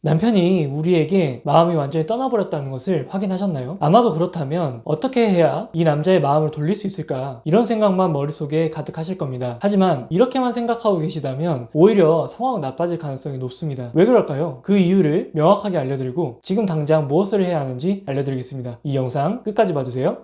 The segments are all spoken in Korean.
남편이 우리에게 마음이 완전히 떠나버렸다는 것을 확인하셨나요? 아마도 그렇다면 어떻게 해야 이 남자의 마음을 돌릴 수 있을까? 이런 생각만 머릿속에 가득하실 겁니다. 하지만 이렇게만 생각하고 계시다면 오히려 상황은 나빠질 가능성이 높습니다. 왜 그럴까요? 그 이유를 명확하게 알려드리고 지금 당장 무엇을 해야 하는지 알려드리겠습니다. 이 영상 끝까지 봐주세요.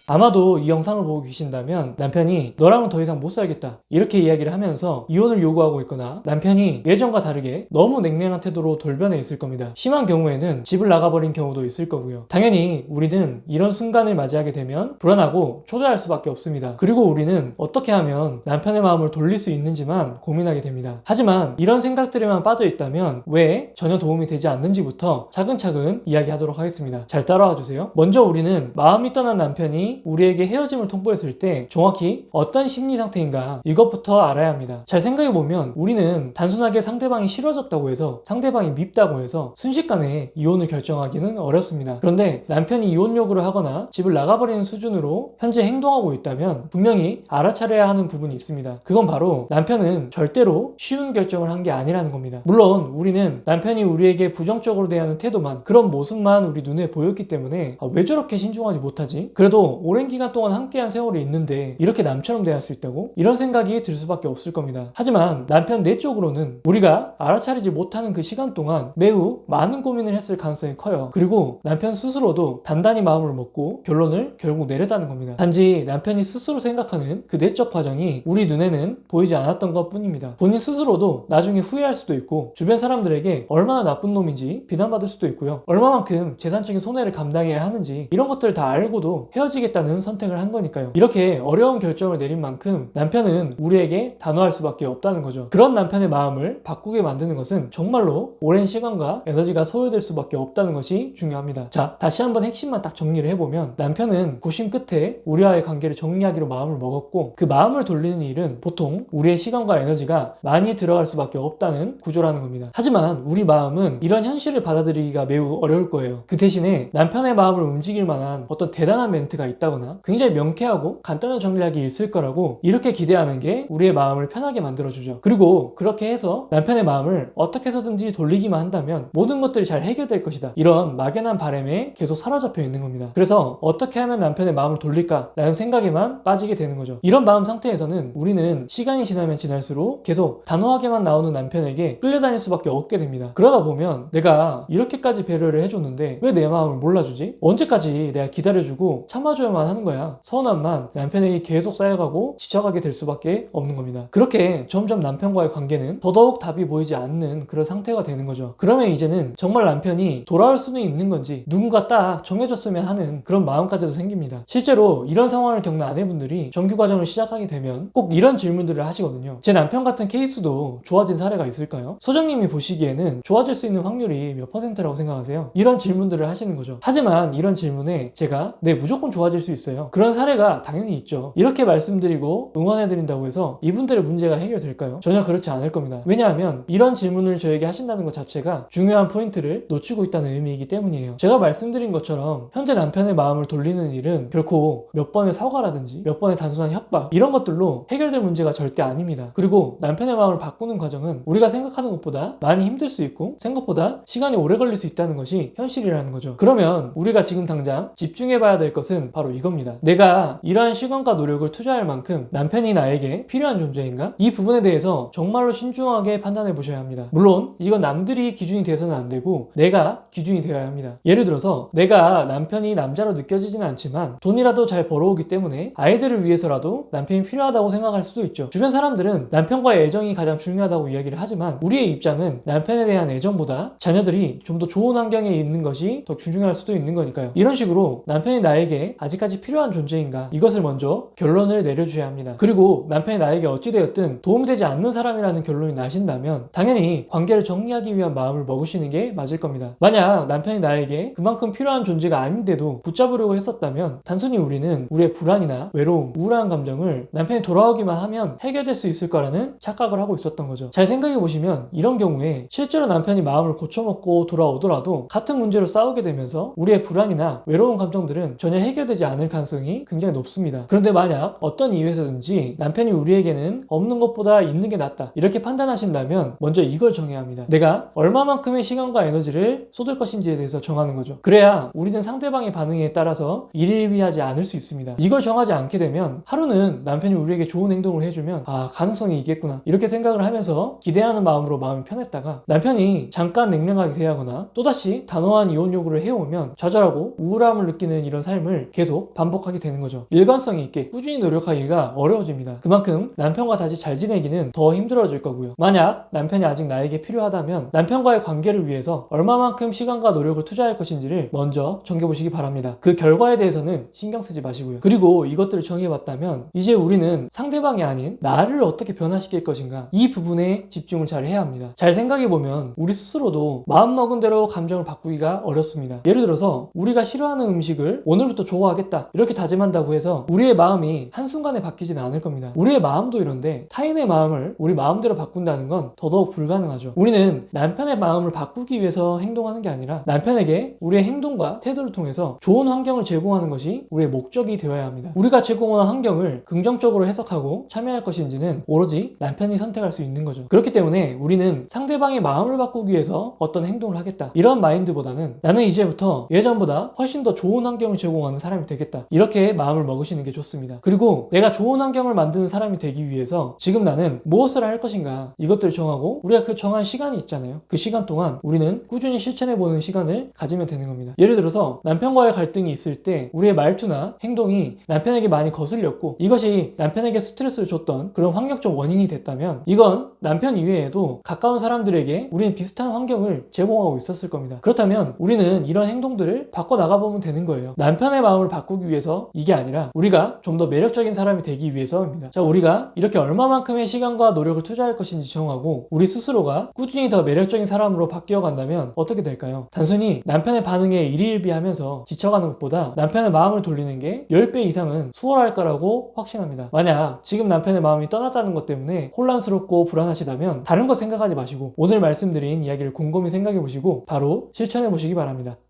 아마도 이 영상을 보고 계신다면 남편이 너랑은 더 이상 못 살겠다 이렇게 이야기를 하면서 이혼을 요구하고 있거나 남편이 예전과 다르게 너무 냉랭한 태도로 돌변해 있을 겁니다. 심한 경우에는 집을 나가버린 경우도 있을 거고요. 당연히 우리는 이런 순간을 맞이하게 되면 불안하고 초조할 수밖에 없습니다. 그리고 우리는 어떻게 하면 남편의 마음을 돌릴 수 있는지만 고민하게 됩니다. 하지만 이런 생각들에만 빠져 있다면 왜 전혀 도움이 되지 않는지부터 차근차근 이야기하도록 하겠습니다. 잘 따라와 주세요. 먼저 우리는 마음이 떠난 남편이 우리에게 헤어짐을 통보했을 때 정확히 어떤 심리 상태인가 이것부터 알아야 합니다. 잘 생각해보면 우리는 단순하게 상대방이 싫어졌다고 해서 상대방이 밉다고 해서 순식간에 이혼을 결정하기는 어렵습니다. 그런데 남편이 이혼 요구를 하거나 집을 나가버리는 수준으로 현재 행동하고 있다면 분명히 알아차려야 하는 부분이 있습니다. 그건 바로 남편은 절대로 쉬운 결정을 한 게 아니라는 겁니다. 물론 우리는 남편이 우리에게 부정적으로 대하는 태도만 그런 모습만 우리 눈에 보였기 때문에 왜 저렇게 신중하지 못하지? 그래도 오랜 기간 동안 함께한 세월이 있는데 이렇게 남처럼 대할 수 있다고? 이런 생각이 들 수밖에 없을 겁니다. 하지만 남편 내적으로는 우리가 알아차리지 못하는 그 시간 동안 매우 많은 고민을 했을 가능성이 커요. 그리고 남편 스스로도 단단히 마음을 먹고 결론을 결국 내렸다는 겁니다. 단지 남편이 스스로 생각하는 그 내적 과정이 우리 눈에는 보이지 않았던 것 뿐입니다. 본인 스스로도 나중에 후회할 수도 있고 주변 사람들에게 얼마나 나쁜 놈인지 비난받을 수도 있고요. 얼마만큼 재산적인 손해를 감당해야 하는지 이런 것들을 다 알고도 헤어지겠다는 선택을 한 거니까요. 이렇게 어려운 결정을 내린 만큼 남편은 우리에게 단호할 수밖에 없다는 거죠. 그런 남편의 마음을 바꾸게 만드는 것은 정말로 오랜 시간과 에너지가 소요될 수밖에 없다는 것이 중요합니다. 자, 다시 한번 핵심만 딱 정리를 해보면 남편은 고심 끝에 우리와의 관계를 정리하기로 마음을 먹었고 그 마음을 돌리는 일은 보통 우리의 시간과 에너지가 많이 들어갈 수밖에 없다는 구조라는 겁니다. 하지만 우리 마음은 이런 현실을 받아들이기가 매우 어려울 거예요. 그 대신에 남편의 마음을 움직일 만한 어떤 대단한 멘트가 있다거나 굉장히 명쾌하고 간단한 정리하기 있을 거라고 이렇게 기대하는 게 우리의 마음을 편하게 만들어주죠. 그리고 그렇게 해서 남편의 마음을 어떻게 해서든지 돌리기만 한다면 모든 것들이 잘 해결될 것이다. 이런 막연한 바람에 계속 사로잡혀 있는 겁니다. 그래서 어떻게 하면 남편의 마음을 돌릴까? 라는 생각에만 빠지게 되는 거죠. 이런 마음 상태에서는 우리는 시간이 지나면 지날수록 계속 단호하게만 나오는 남편에게 끌려다닐 수밖에 없게 됩니다. 그러다 보면 내가 이렇게까지 배려를 해줬는데 왜 내 마음을 몰라주지? 언제까지 내가 기다려주고 참아줘야만 하는 거야? 서운함만 남편에게 계속 쌓여가고 지쳐가게 될 수밖에 없는 겁니다. 그렇게 점점 남편과의 관계는 더더욱 답이 보이지 않는 그런 상태가 되는 거죠. 그러면 이제는 정말 남편이 돌아올 수는 있는 건지 누군가 딱 정해줬으면 하는 그런 마음까지도 생깁니다. 실제로 이런 상황을 겪는 아내분들이 정규 과정을 시작하게 되면 꼭 이런 질문들을 하시거든요. 제 남편 같은 케이스도 좋아진 사례가 있을까요? 소장님이 보시기에는 좋아질 수 있는 확률이 몇 %라고 생각하세요? 이런 질문들을 하시는 거죠. 하지만 이런 질문에 제가 네, 무조건 좋아질 수 있어요. 그런 사례가 당연히 있죠. 이렇게 말씀드리고 응원해드린다고 해서 이분들의 문제가 해결될까요? 전혀 그렇지 않을 겁니다. 왜냐하면 이런 질문을 저에게 하신다는 것 자체가 중요한 포인트를 놓치고 있다는 의미이기 때문이에요. 제가 말씀드린 것처럼 현재 남편의 마음을 돌리는 일은 결코 몇 번의 사과라든지 몇 번의 단순한 협박 이런 것들로 해결될 문제가 절대 아닙니다. 그리고 남편의 마음을 바꾸는 과정은 우리가 생각하는 것보다 많이 힘들 수 있고 생각보다 시간이 오래 걸릴 수 있다는 것이 현실이라는 거죠. 그러면 우리가 지금 당장 집중해봐야 될 것은 바로 이겁니다. 내가 이러한 시간과 노력을 투자할 만큼 남편이 나에게 필요한 존재인가? 이 부분에 대해서 정말로 신중하게 판단해 보셔야 합니다. 물론 이건 남들이 기준이 돼서는 안 되고 내가 기준이 되어야 합니다. 예를 들어서 내가 남편이 남자로 느껴지지는 않지만 돈이라도 잘 벌어오기 때문에 아이들을 위해서라도 남편이 필요하다고 생각할 수도 있죠. 주변 사람들은 남편과의 애정이 가장 중요하다고 이야기를 하지만 우리의 입장은 남편에 대한 애정보다 자녀들이 좀 더 좋은 환경에 있는 것이 더 중요할 수도 있는 거니까요. 이런 식으로 남편이 나에게 아직까지 필요한 존재인가 이것을 먼저 결론을 내려줘야 합니다. 그리고 남편이 나에게 어찌되었든 도움되지 않는 사람이라는 결론이 나신다면 당연히 관계를 정리하기 위한 마음을 먹으시는 게 맞을 겁니다. 만약 남편이 나에게 그만큼 필요한 존재가 아닌데도 붙잡으려고 했었다면 단순히 우리는 우리의 불안이나 외로움, 우울한 감정을 남편이 돌아오기만 하면 해결될 수 있을 거라는 착각을 하고 있었던 거죠. 잘 생각해 보시면 이런 경우에 실제로 남편이 마음을 고쳐먹고 돌아오더라도 같은 문제로 싸우게 되면서 우리의 불안이나 외로운 감정들은 전혀 해결되지 되지 않을 가능성이 굉장히 높습니다. 그런데 만약 어떤 이유에서든지 남편이 우리에게는 없는 것보다 있는 게 낫다 이렇게 판단하신다면 먼저 이걸 정해야 합니다. 내가 얼마만큼의 시간과 에너지를 쏟을 것인지에 대해서 정하는 거죠. 그래야 우리는 상대방의 반응에 따라서 일일비하지 않을 수 있습니다. 이걸 정하지 않게 되면 하루는 남편이 우리에게 좋은 행동을 해주면 가능성이 있겠구나 이렇게 생각을 하면서 기대하는 마음으로 마음이 편했다가 남편이 잠깐 냉랭하게 대하거나 또다시 단호한 이혼 요구를 해오면 좌절하고 우울함을 느끼는 이런 삶을 계속 반복하게 되는 거죠. 일관성이 있게 꾸준히 노력하기가 어려워집니다. 그만큼 남편과 다시 잘 지내기는 더 힘들어질 거고요. 만약 남편이 아직 나에게 필요하다면 남편과의 관계를 위해서 얼마만큼 시간과 노력을 투자할 것인지를 먼저 정해보시기 바랍니다. 그 결과에 대해서는 신경 쓰지 마시고요. 그리고 이것들을 정해봤다면 이제 우리는 상대방이 아닌 나를 어떻게 변화시킬 것인가 이 부분에 집중을 잘 해야 합니다. 잘 생각해보면 우리 스스로도 마음먹은 대로 감정을 바꾸기가 어렵습니다. 예를 들어서 우리가 싫어하는 음식을 오늘부터 좋아하겠다 이렇게 다짐한다고 해서 우리의 마음이 한순간에 바뀌지는 않을 겁니다. 우리의 마음도 이런데 타인의 마음을 우리 마음대로 바꾼다는 건 더더욱 불가능하죠. 우리는 남편의 마음을 바꾸기 위해서 행동하는 게 아니라 남편에게 우리의 행동과 태도를 통해서 좋은 환경을 제공하는 것이 우리의 목적이 되어야 합니다. 우리가 제공하는 환경을 긍정적으로 해석하고 참여할 것인지는 오로지 남편이 선택할 수 있는 거죠. 그렇기 때문에 우리는 상대방의 마음을 바꾸기 위해서 어떤 행동을 하겠다 이런 마인드보다는 나는 이제부터 예전보다 훨씬 더 좋은 환경을 제공하는 사람이 되겠다 이렇게 마음을 먹으시는 게 좋습니다. 그리고 내가 좋은 환경을 만드는 사람이 되기 위해서 지금 나는 무엇을 할 것인가 이것들을 정하고 우리가 그 정한 시간이 있잖아요. 그 시간 동안 우리는 꾸준히 실천해보는 시간을 가지면 되는 겁니다. 예를 들어서 남편과의 갈등이 있을 때 우리의 말투나 행동이 남편에게 많이 거슬렸고 이것이 남편에게 스트레스를 줬던 그런 환경적 원인이 됐다면 이건 남편 이외에도 가까운 사람들에게 우리는 비슷한 환경을 제공하고 있었을 겁니다. 그렇다면 우리는 이런 행동들을 바꿔나가보면 되는 거예요. 남편의 마음을 바꾸기 위해서 이게 아니라 우리가 좀 더 매력적인 사람이 되기 위해서입니다. 자, 우리가 이렇게 얼마만큼의 시간과 노력을 투자할 것인지 정하고 우리 스스로가 꾸준히 더 매력적인 사람으로 바뀌어 간다면 어떻게 될까요? 단순히 남편의 반응에 일희일비하면서 지쳐가는 것보다 남편의 마음을 돌리는 게 10배 이상은 수월할 거라고 확신합니다. 만약 지금 남편의 마음이 떠났다는 것 때문에 혼란스럽고 불안하시다면 다른 거 생각하지 마시고 오늘 말씀드린 이야기를 곰곰이 생각해 보시고 바로 실천해 보시기 바랍니다.